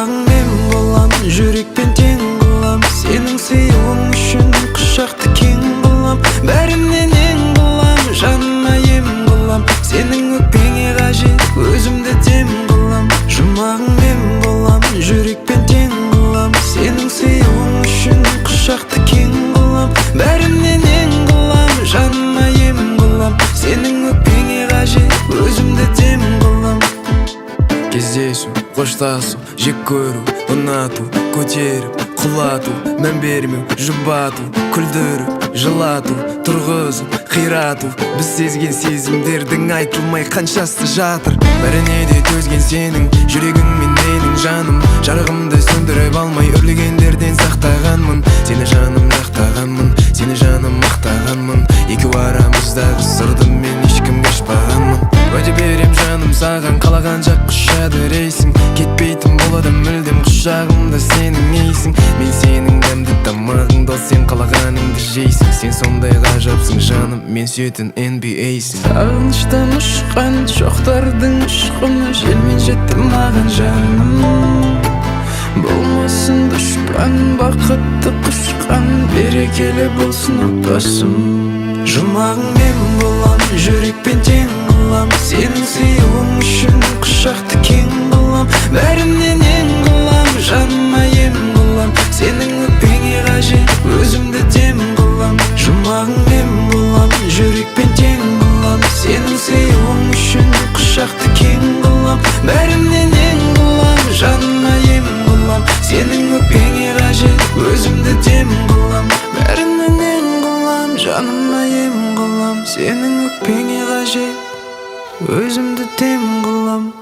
Жұмағың мен болам, жүрекпен тең қылам. Сенің сыйлығың үшін құшақты кең қылам. Бәрінен ең қылам, жаныма ем қылам. Сенің өкпеңе қажет, өзімді дем қылам. Жұмағың мен болам, жүрекпен тең қылам. Сенің сыйлығың үшін құшақты кең қылам. Бәрінен ең қылам, жаныма ем қылам. Сенің өкпеңе қажет, өзімді дем қылам. Кездесу, қоштасу, жек көру, ұнату, көтеріп, құлату, мән бермеу, жұбату, күлдіріп, жылату, тұрғызып, қирату. Біз сезген сезімдердің айтылмай қаншасы жатыр. Бәріне де төзген сенің жүрегің мен менің жаным. Жарығымды сөндіріп алмай үрлегендерден сақтағанмын. Сені жаным жақтағанмын, сені жаным мақтағанмын. Екеу арамыздағы сырды мен ешкімге ашпағанмын. Уәде берем жаным саған, қалаған жақ құшады рейсің. Кетпейтін болады мүлдем құшағымда сенің ейсің. Мен сенің дәмді тамағыңды, сен қалағаныңды жейсің. Сен сондай ғажапсың жаным, мен сүйетін NBA-сің. Сағыныштан ұшқан шоқтардың ұшқыны желмен жетті маған жаным. Болмасын дұшпан, бақытты құшқан, берекелі болсын отбасым. Жұмағың мен болам, жүрекпен тең қылам. Сенің сыйлығың үшін құшақты кең қылам. Бәрінен ең қылам, жаныма ем қылам. Сенің өкпеңе қажет, өзімді дем қылам. Жұмағың мен болам, жүрекпен тең қылам. Сенің сыйлығың үшін құшақты кең қылам. Бәрінен ең қылам, жаныма ем қылам. Сенің өкпеңе қажет, өзімді дем қылам. Бәрінен ең қылам, жаныма ем қылам. Сенің өкпеңе қажет, өзімді дем қылам.